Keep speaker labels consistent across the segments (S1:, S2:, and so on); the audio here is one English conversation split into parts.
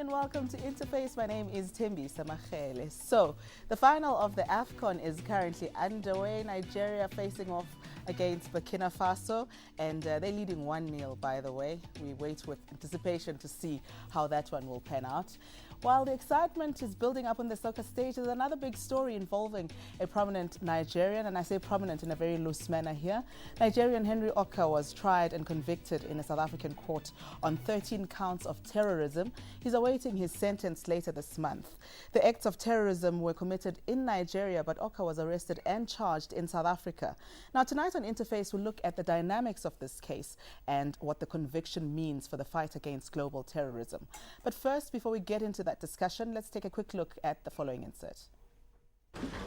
S1: and welcome to Interface. My name is Thembi Samachele. So, the final of the AFCON is currently underway. Nigeria facing off against Burkina Faso, and they're leading 1-0, by the way. We wait with anticipation to see how that one will pan out. While the excitement is building up on the soccer stage, there's another big story involving a prominent Nigerian, and I say prominent in a very loose manner here. Nigerian Henry Oka was tried and convicted in a South African court on 13 counts of terrorism. He's awaiting his sentence later this month. The acts of terrorism were committed in Nigeria, but Oka was arrested and charged in South Africa. Now, tonight on Interface, we'll look at the dynamics of this case and what the conviction means for the fight against global terrorism. But first, before we get into that discussion, let's take a quick look at the following insert.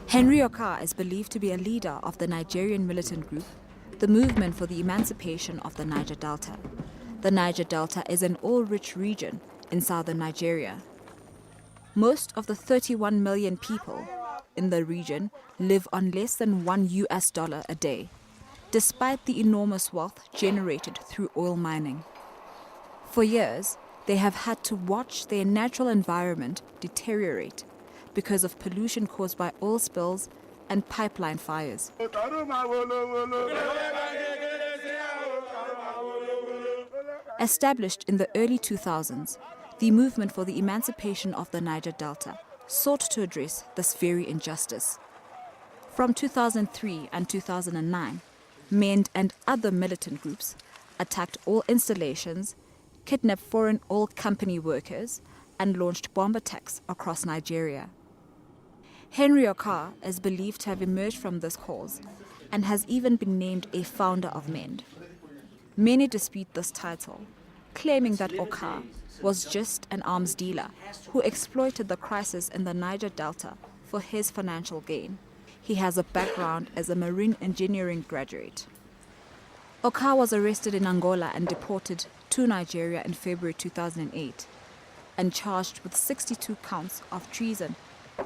S2: Henry Oka is believed to be a leader of the Nigerian militant group, the Movement for the Emancipation of the Niger Delta. The Niger Delta is an oil-rich region in southern Nigeria. Most of the 31 million people in the region live on less than $1 a day, despite the enormous wealth generated through oil mining. For years, they have had to watch their natural environment deteriorate because of pollution caused by oil spills and pipeline fires. Established in the early 2000s, the Movement for the Emancipation of the Niger Delta sought to address this very injustice. From 2003 and 2009, MEND and other militant groups attacked oil installations, kidnapped foreign oil company workers, and launched bomb attacks across Nigeria. Henry Oka is believed to have emerged from this cause and has even been named a founder of MEND. Many dispute this title, claiming that Oka was just an arms dealer who exploited the crisis in the Niger Delta for his financial gain. He has a background as a marine engineering graduate. Oka was arrested in Angola and deported to Nigeria in February 2008 and charged with 62 counts of treason,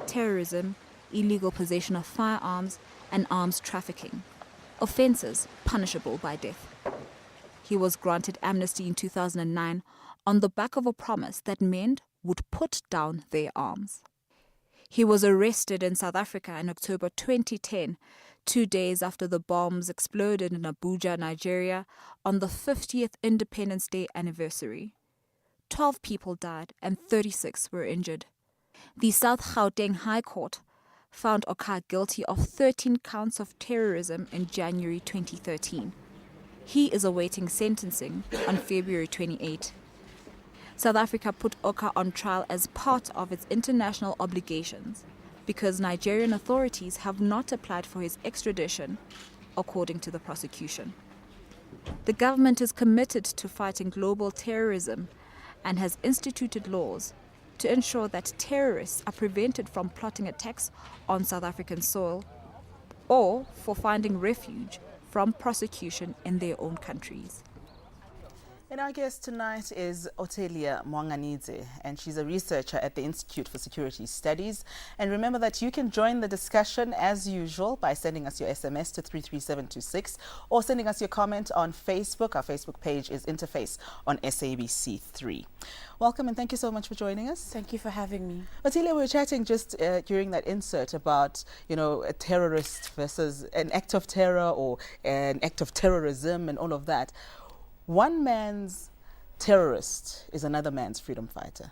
S2: terrorism, illegal possession of firearms, and arms trafficking, offences punishable by death. He was granted amnesty in 2009 on the back of a promise that MEND would put down their arms. He was arrested in South Africa in October 2010, 2 days after the bombs exploded in Abuja, Nigeria, on the 50th Independence Day anniversary. 12 people died and 36 were injured. The South Gauteng High Court found Oka guilty of 13 counts of terrorism in January 2013. He is awaiting sentencing on February 28. South Africa put Oka on trial as part of its international obligations because Nigerian authorities have not applied for his extradition, according to the prosecution. The government is committed to fighting global terrorism and has instituted laws to ensure that terrorists are prevented from plotting attacks on South African soil or for finding refuge from prosecution in their own countries.
S1: And our guest tonight is Otelia Mwanganidze, and she's a researcher at the Institute for Security Studies. And remember that you can join the discussion as usual by sending us your SMS to 33726 or sending us your comment on Facebook. Our Facebook page is Interface on SABC3. Welcome and thank you so much for joining us.
S3: Thank you for having me.
S1: Otelia, we were chatting just during that insert about, a terrorist versus an act of terror or an act of terrorism and all of that. One man's terrorist is another man's freedom fighter.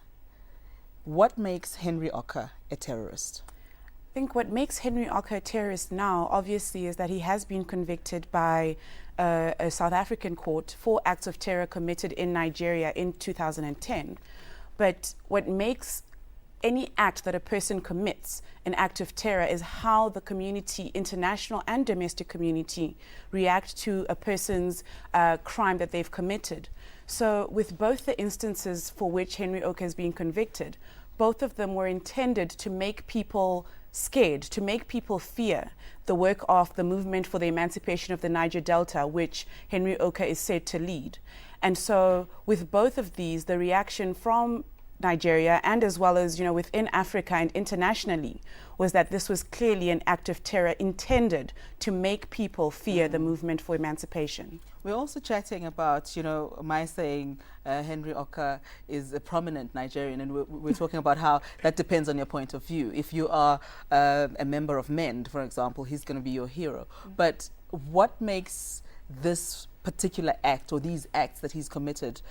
S1: What makes Henry Oka a terrorist?
S3: I think what makes Henry Oka a terrorist now, obviously, is that he has been convicted by a South African court for acts of terror committed in Nigeria in 2010. But what makes any act that a person commits, an act of terror, is how the community, international and domestic community, react to a person's crime that they've committed. So with both the instances for which Henry Oka has been convicted, both of them were intended to make people scared, to make people fear the work of the Movement for the Emancipation of the Niger Delta, which Henry Oka is said to lead. And so with both of these, the reaction from Nigeria and as well as, within Africa and internationally, was that this was clearly an act of terror intended to make people fear the movement for emancipation.
S1: We're also chatting about, my saying Henry Oka is a prominent Nigerian, and we're talking about how that depends on your point of view. If you are a member of MEND, for example, he's going to be your hero. But what makes this particular act or these acts that he's committed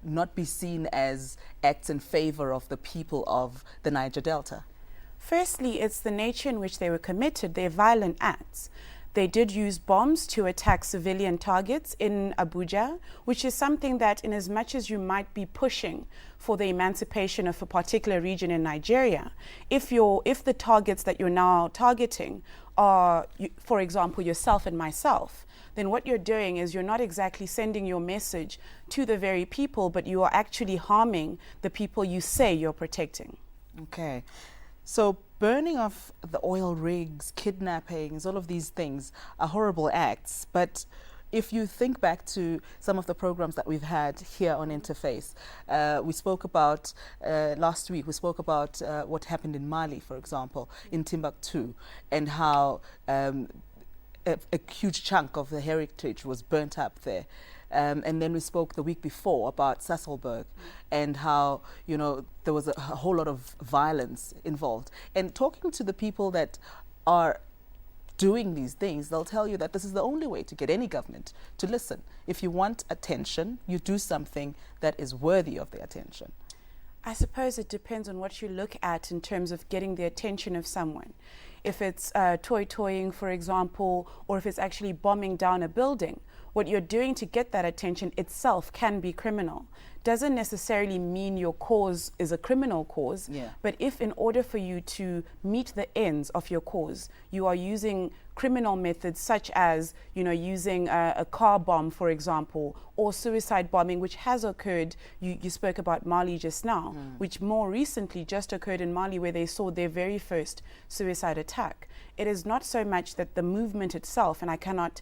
S1: not be seen as acts in favor of the people of the Niger Delta?
S3: Firstly, it's the nature in which they were committed. They're violent acts. They did use bombs to attack civilian targets in Abuja, which is something that, in as much as you might be pushing for the emancipation of a particular region in Nigeria, if the targets that you're now targeting are, for example, yourself and myself, then what you're doing is you're not exactly sending your message to the very people, but you are actually harming the people you say you're protecting.
S1: Okay. So burning of the oil rigs, kidnappings, all of these things are horrible acts. But if you think back to some of the programs that we've had here on Interface, we spoke about, last week, we spoke about what happened in Mali, for example, in Timbuktu, and how a huge chunk of the heritage was burnt up there. And then we spoke the week before about Sasolburg and how, there was a whole lot of violence involved. And talking to the people that are doing these things, they'll tell you that this is the only way to get any government to listen. If you want attention, you do something that is worthy of the attention.
S3: I suppose it depends on what you look at in terms of getting the attention of someone. If it's toying, for example, or if it's actually bombing down a building, what you're doing to get that attention itself can be criminal. Doesn't necessarily mean your cause is a criminal cause, but if in order for you to meet the ends of your cause, you are using criminal methods such as, using a car bomb, for example, or suicide bombing, which has occurred. You spoke about Mali just now, which more recently just occurred in Mali, where they saw their very first suicide attack. It is not so much that the movement itself, and I cannot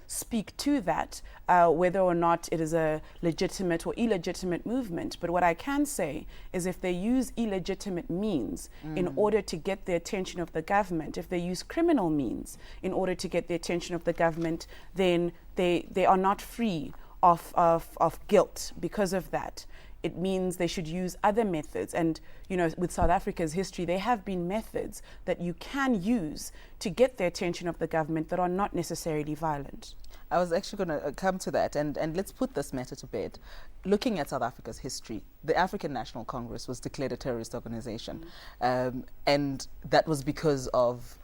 S3: speak to that, whether or not it is a legitimate or illegitimate movement, but what I can say is if they use illegitimate means in order to get the attention of the government, if they use criminal means in order to get the attention of the government, then they are not free of guilt because of that. It means they should use other methods. And, with South Africa's history, there have been methods that you can use to get the attention of the government that are not necessarily violent.
S1: I was actually going to come to that, and let's put this matter to bed. Looking at South Africa's history, the African National Congress was declared a terrorist organization, and that was because of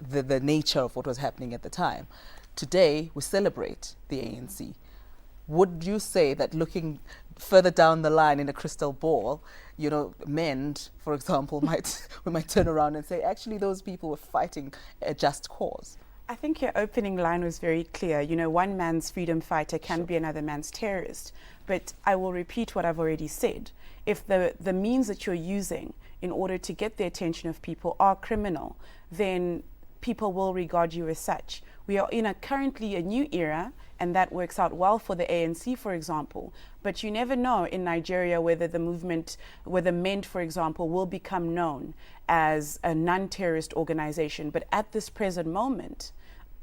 S1: the nature of what was happening at the time. Today, we celebrate the ANC. Would you say that looking further down the line in a crystal ball, MEND, for example, we might turn around and say, actually, those people were fighting a just cause?
S3: I think your opening line was very clear. One man's freedom fighter can be another man's terrorist. But I will repeat what I've already said. If the means that you're using in order to get the attention of people are criminal, then people will regard you as such. We are in currently a new era, and that works out well for the ANC, for example. But you never know in Nigeria whether the movement, whether MEND, for example, will become known as a non-terrorist organization. But at this present moment,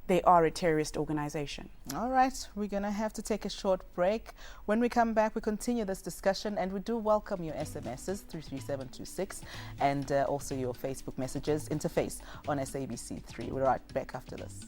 S3: they are a terrorist organization.
S1: All right, we're going to have to take a short break. When we come back, we continue this discussion, and we do welcome your SMSs, 33726, and also your Facebook messages, Interface on SABC3. We're right back after this.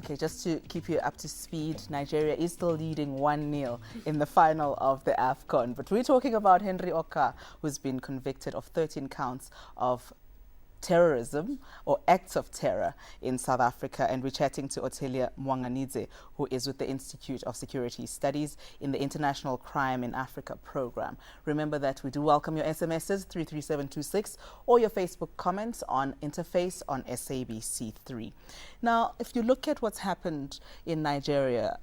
S1: Okay, just to keep you up to speed, Nigeria is still leading 1-0 in the final of the AFCON. But we're talking about Henry Oka, who's been convicted of 13 counts of terrorism or acts of terror in South Africa, and we're chatting to Otelia Mwanganidze, who is with the Institute of Security Studies in the International Crime in Africa program. Remember that we do welcome your SMSs 33726 or your Facebook comments on Interface on SABC3. Now, if you look at what's happened in Nigeria,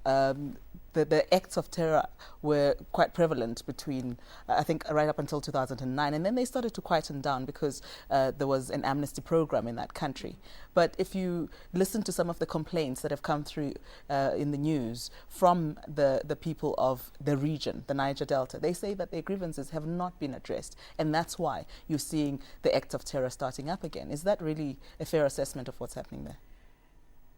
S1: the acts of terror were quite prevalent between, I think, right up until 2009. And then they started to quieten down because there was an amnesty program in that country. But if you listen to some of the complaints that have come through in the news from the people of the region, the Niger Delta, they say that their grievances have not been addressed. And that's why you're seeing the acts of terror starting up again. Is that really a fair assessment of what's happening there?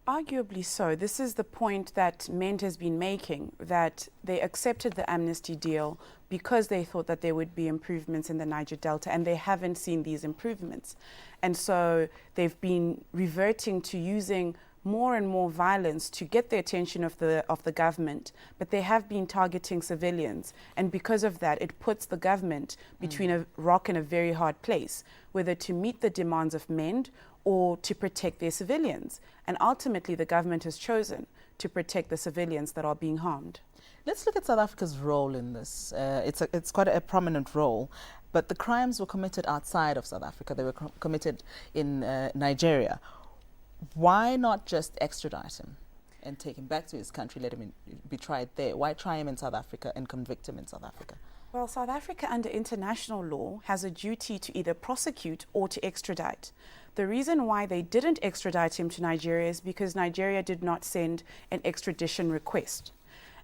S3: Arguably so. This is the point that MEND has been making, that they accepted the amnesty deal because they thought that there would be improvements in the Niger Delta, and they haven't seen these improvements. And so they've been reverting to using more and more violence to get the attention of the government, but they have been targeting civilians. And because of that, it puts the government between a rock and a very hard place, whether to meet the demands of MEND or to protect their civilians. And ultimately, the government has chosen to protect the civilians that are being harmed.
S1: Let's look at South Africa's role in this. It's quite a prominent role, but the crimes were committed outside of South Africa. They were committed in Nigeria. Why not just extradite him and take him back to his country, let him be tried there? Why try him in South Africa and convict him in South Africa?
S3: Well, South Africa under international law has a duty to either prosecute or to extradite. The reason why they didn't extradite him to Nigeria is because Nigeria did not send an extradition request.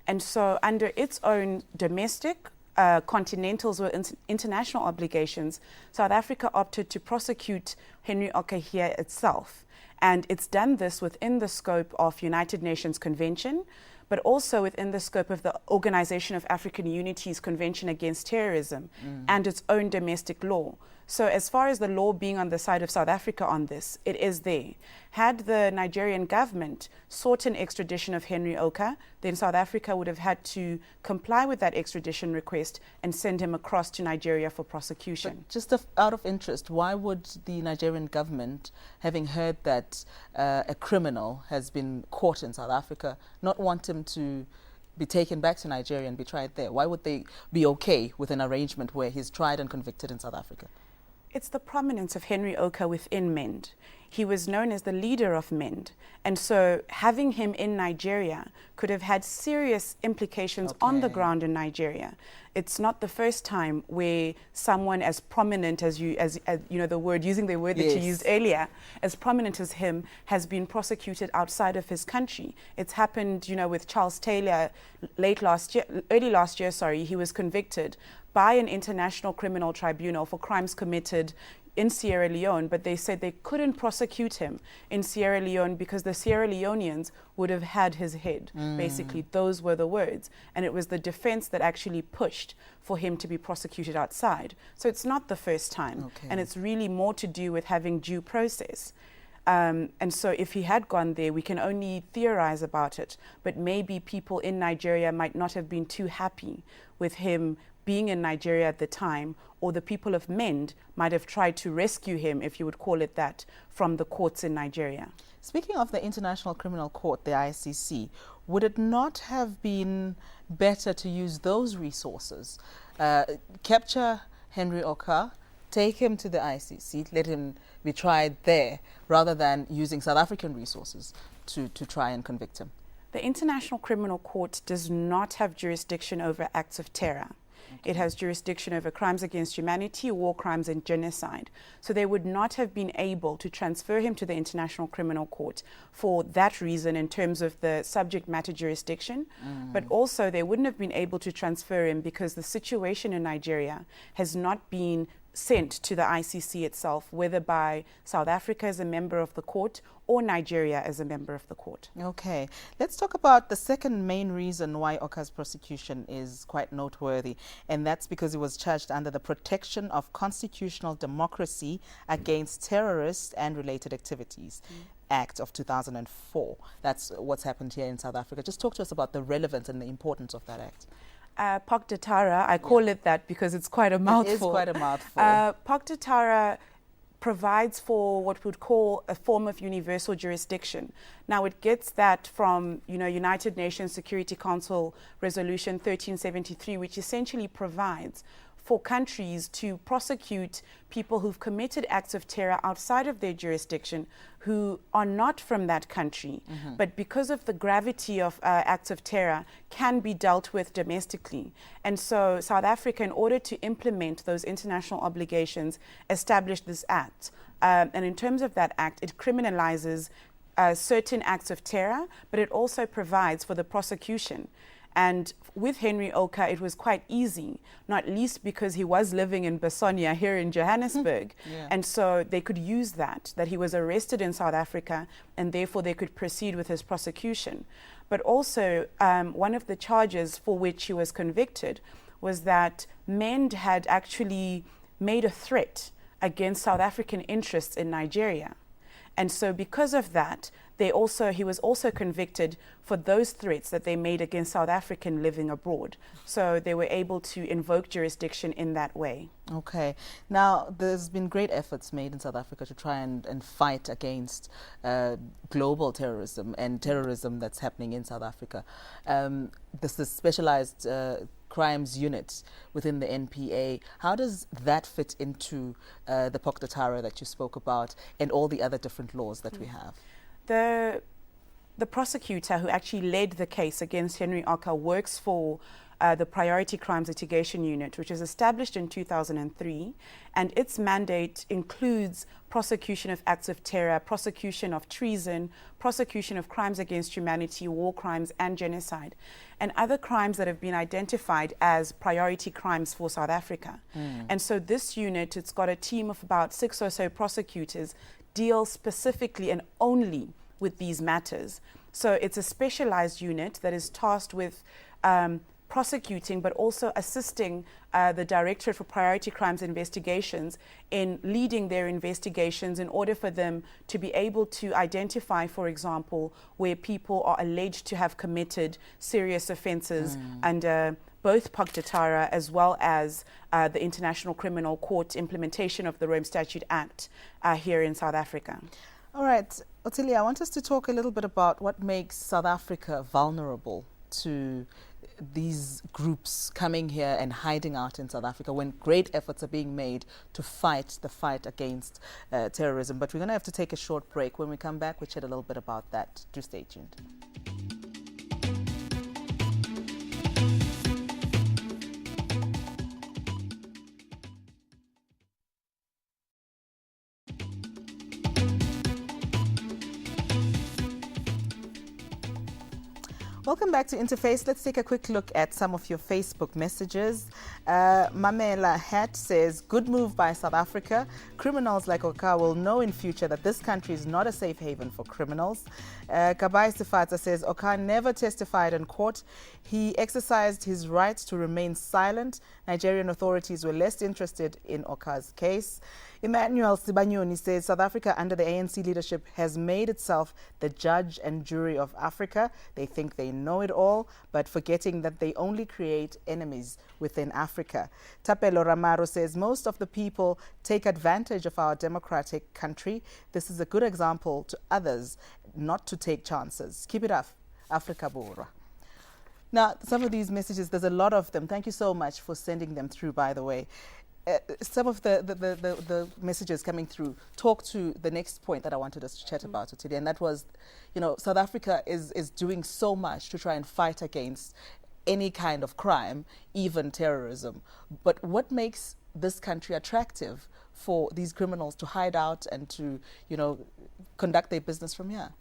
S3: And so under its own domestic, continentals or international obligations, South Africa opted to prosecute Henry Oka here itself. And it's done this within the scope of United Nations Convention, but also within the scope of the Organization of African Unity's Convention Against Terrorism and its own domestic law. So as far as the law being on the side of South Africa on this, it is there. Had the Nigerian government sought an extradition of Henry Oka, then South Africa would have had to comply with that extradition request and send him across to Nigeria for prosecution.
S1: But just out of interest, why would the Nigerian government, having heard that a criminal has been caught in South Africa, not want him to be taken back to Nigeria and be tried there? Why would they be okay with an arrangement where he's tried and convicted in South Africa?
S3: It's the prominence of Henry Oka within MEND. He was known as the leader of MEND. And so having him in Nigeria could have had serious implications on the ground in Nigeria. It's not the first time where someone as prominent as you know, the word, using the word that you used earlier, as prominent as him has been prosecuted outside of his country. It's happened, you know, with Charles Taylor early last year, he was convicted by an international criminal tribunal for crimes committed in Sierra Leone, but they said they couldn't prosecute him in Sierra Leone because the Sierra Leoneans would have had his head. Basically, those were the words. And it was the defense that actually pushed for him to be prosecuted outside. So it's not the first time. And it's really more to do with having due process. And so if he had gone there, we can only theorize about it. But maybe people in Nigeria might not have been too happy with him being in Nigeria at the time, or the people of MEND might have tried to rescue him, if you would call it that, from the courts in Nigeria.
S1: Speaking of the International Criminal Court, the ICC, would it not have been better to use those resources? Capture Henry Oka, take him to the ICC, let him be tried there, rather than using South African resources to try and convict him? The
S3: International Criminal Court does not have jurisdiction over acts of terror. It has jurisdiction over crimes against humanity, war crimes, and genocide. So they would not have been able to transfer him to the International Criminal Court for that reason in terms of the subject matter jurisdiction. But also they wouldn't have been able to transfer him because the situation in Nigeria has not been sent to the ICC itself, whether by South Africa as a member of the court or Nigeria as a member of the court.
S1: Okay, let's talk about the second main reason why Oka's prosecution is quite noteworthy, and that's because he was charged under the Protection of Constitutional Democracy Against Terrorists and Related Activities Act of 2004. That's what's happened here in South Africa. Just talk to us about the relevance and the importance of that act.
S3: POCDTARA, I call it that because it's quite a mouthful.
S1: It is quite a mouthful.
S3: POCDTARA provides for what we would call a form of universal jurisdiction. Now it gets that from, you know, United Nations Security Council Resolution 1373, which essentially provides for countries to prosecute people who've committed acts of terror outside of their jurisdiction who are not from that country, but because of the gravity of acts of terror, can be dealt with domestically. And so South Africa, in order to implement those international obligations, established this act. And in terms of that act, it criminalizes certain acts of terror, but it also provides for the prosecution. And with Henry Oka, it was quite easy, not least because he was living in Bassonia here in Johannesburg. And so they could use that he was arrested in South Africa, and therefore they could proceed with his prosecution. But also, one of the charges for which he was convicted was that MEND had actually made a threat against South African interests in Nigeria. And so because of that, he was also convicted for those threats that they made against South African living abroad. So they were able to invoke jurisdiction in that way.
S1: Okay. Now, there's been great efforts made in South Africa to try and fight against global terrorism and terrorism that's happening in South Africa. This is specialized crimes unit within the NPA. How does that fit into the Pokdatara that you spoke about and all the other different laws that we have?
S3: The prosecutor who actually led the case against Henry Oka works for the Priority Crimes Litigation Unit, which was established in 2003, and its mandate includes prosecution of acts of terror, prosecution of treason, prosecution of crimes against humanity, war crimes, and genocide, and other crimes that have been identified as priority crimes for South Africa. And so this unit, it's got a team of about 6 or so prosecutors, deal specifically and only with these matters. So it's a specialized unit that is tasked with prosecuting, but also assisting the Directorate for Priority Crimes Investigations in leading their investigations in order for them to be able to identify, for example, where people are alleged to have committed serious offenses under both Pokdatara as well as the International Criminal Court implementation of the Rome Statute Act here in South Africa.
S1: All right, Ottilia, I want us to talk a little bit about what makes South Africa vulnerable to these groups coming here and hiding out in South Africa when great efforts are being made to fight against terrorism. But we're going to have to take a short break. When we come back, we'll chat a little bit about that. Do stay tuned. Welcome back to Interface. Let's take a quick look at some of your Facebook messages. Mamela Hat says, good move by South Africa. Criminals like Oka will know in future that this country is not a safe haven for criminals. Kabai Sifatsa says, Oka never testified in court. He exercised his right to remain silent. Nigerian authorities were less interested in Oka's case. Emmanuel Sibanyoni says South Africa under the ANC leadership has made itself the judge and jury of Africa. They think they know it all, but forgetting that they only create enemies within Africa. Tapelo Ramaro says most of the people take advantage of our democratic country. This is a good example to others not to take chances. Keep it up, Africa Bora. Now, some of these messages, there's a lot of them. Thank you so much for sending them through, by the way. Some of the messages coming through talk to the next point that I wanted us to chat about today, and that was, South Africa is doing so much to try and fight against any kind of crime, even terrorism. But what makes this country attractive for these criminals to hide out and to, conduct their business from here?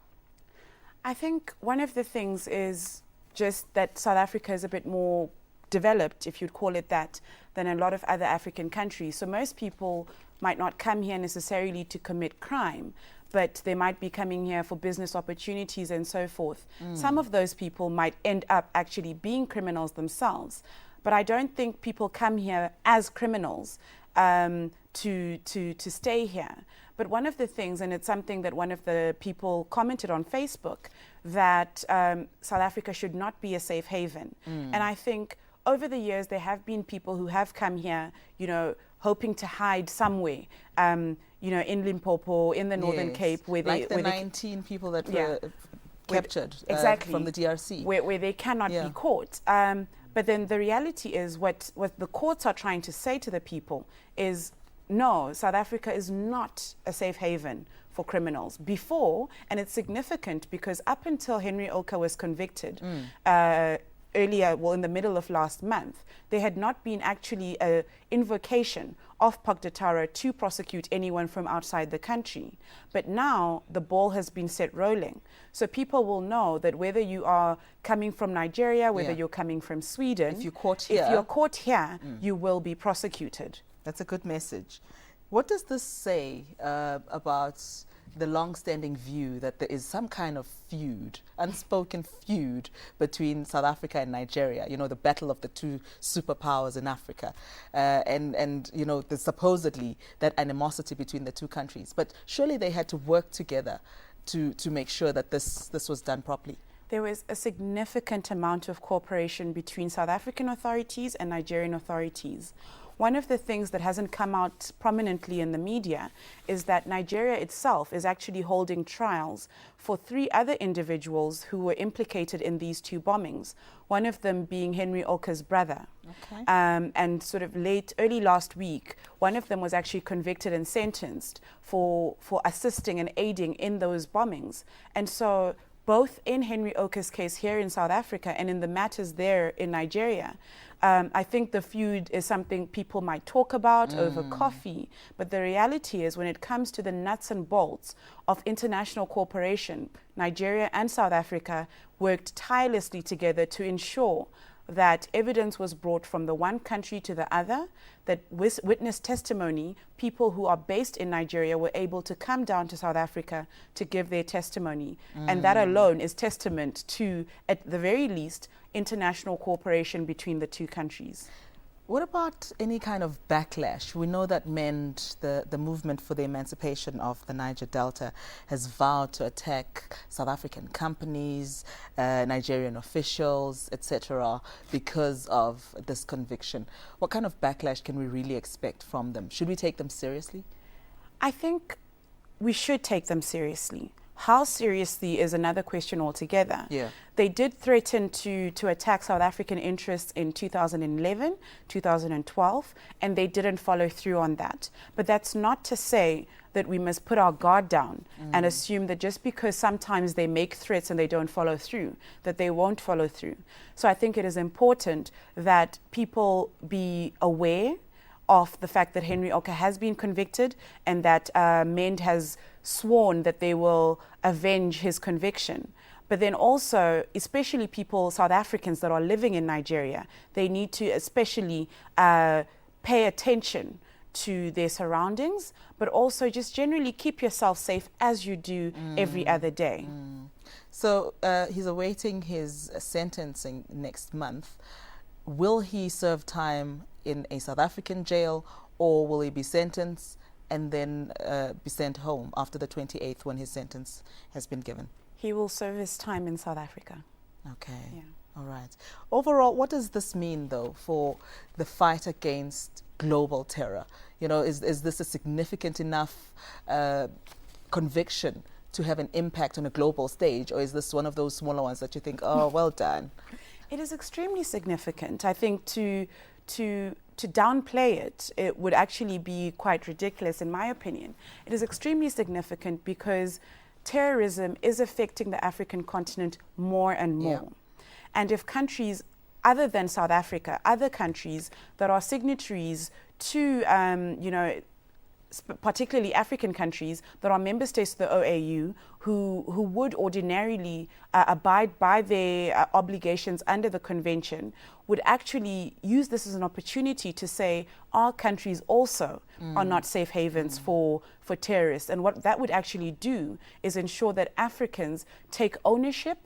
S3: I think one of the things is just that South Africa is a bit more developed, if you'd call it that, than a lot of other African countries. So most people might not come here necessarily to commit crime, but they might be coming here for business opportunities and so forth. Some of those people might end up actually being criminals themselves. But I don't think people come here as criminals to stay here. But one of the things, and it's something that one of the people commented on Facebook, that South Africa should not be a safe haven. And I think over the years, there have been people who have come here, hoping to hide somewhere, in Limpopo, in the Northern Cape.
S1: Where like the 19 people that were captured
S3: exactly
S1: from the DRC.
S3: Where they cannot be caught. But then the reality is what the courts are trying to say to the people is, no, South Africa is not a safe haven for criminals. Before, and it's significant because up until Henry Oka was convicted, earlier, well, in the middle of last month, there had not been actually an invocation of Pogdatara to prosecute anyone from outside the country. But now the ball has been set rolling. So people will know that whether you are coming from Nigeria, whether you're coming from Sweden,
S1: if you're caught here,
S3: you will be prosecuted.
S1: That's a good message. What does this say about the long-standing view that there is some kind of feud, unspoken feud between South Africa and Nigeria, you know, the battle of the two superpowers in Africa, and you know, there's supposedly that animosity between the two countries. But surely they had to work together to make sure that this was done properly.
S3: There was a significant amount of cooperation between South African authorities and Nigerian authorities. One of the things that hasn't come out prominently in the media is that Nigeria itself is actually holding trials for 3 other individuals who were implicated in these 2 bombings, one of them being Henry Oka's brother.
S1: Okay.
S3: And sort of early last week, one of them was actually convicted and sentenced for assisting and aiding in those bombings. And so both in Henry Oka's case here in South Africa and in the matters there in Nigeria, I think the feud is something people might talk about over coffee, but the reality is when it comes to the nuts and bolts of international cooperation, Nigeria and South Africa worked tirelessly together to ensure that evidence was brought from the one country to the other, that witness testimony, people who are based in Nigeria were able to come down to South Africa to give their testimony. And that alone is testament to, at the very least, international cooperation between the 2 countries.
S1: What about any kind of backlash? We know that MEND, the movement for the emancipation of the Niger Delta, has vowed to attack South African companies, Nigerian officials, etc., because of this conviction. What kind of backlash can we really expect from them? Should we take them seriously?
S3: I think we should take them seriously. How seriously is another question altogether.
S1: Yeah.
S3: They did threaten to attack South African interests in 2011, 2012, and they didn't follow through on that. But that's not to say that we must put our guard down and assume that just because sometimes they make threats and they don't follow through, that they won't follow through. So I think it is important that people be aware of the fact that Henry Oka has been convicted and that MEND has sworn that they will avenge his conviction. But then also, especially people, South Africans that are living in Nigeria, they need to especially pay attention to their surroundings, but also just generally keep yourself safe as you do every other day.
S1: So he's awaiting his sentencing next month. Will he serve time in a South African jail, or will he be sentenced and then be sent home after the 28th when his sentence has been given?
S3: He will serve his time in South Africa.
S1: Okay.
S3: Yeah.
S1: All right. Overall, what does this mean, though, for the fight against global terror? You know, is this a significant enough conviction to have an impact on a global stage, or is this one of those smaller ones that you think, oh, well done?
S3: It is extremely significant. I think to downplay it, it would actually be quite ridiculous, in my opinion. It is extremely significant because terrorism is affecting the African continent more and more. Yeah. And if countries other than South Africa, other countries that are signatories to, particularly African countries that are member states of the OAU, who would ordinarily abide by their obligations under the convention, would actually use this as an opportunity to say our countries also are not safe havens for terrorists. And what that would actually do is ensure that Africans take ownership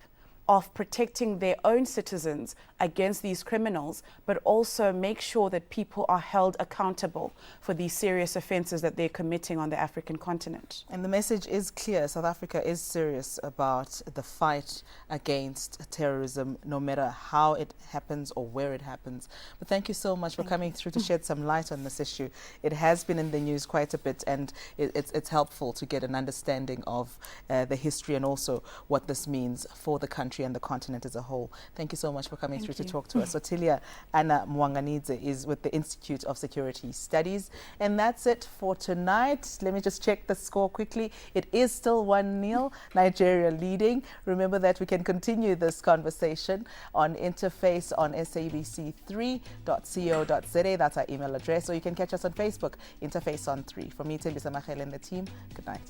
S3: of protecting their own citizens against these criminals, but also make sure that people are held accountable for these serious offenses that they're committing on the African continent.
S1: And the message is clear. South Africa is serious about the fight against terrorism, no matter how it happens or where it happens. But thank you so much for coming through to shed some light on this issue. It has been in the news quite a bit, and it's helpful to get an understanding of the history and also what this means for the country and the continent as a whole. Thank you so much for coming through to talk to us. Otilia Anna Mwanganidze is with the Institute of Security Studies. And that's it for tonight. Let me just check the score quickly. It is still 1-0, Nigeria leading. Remember that we can continue this conversation on Interface on sabc3.co.za. That's our email address. Or you can catch us on Facebook, Interface on 3. From me, Thembisa Mahele, and the team, good night.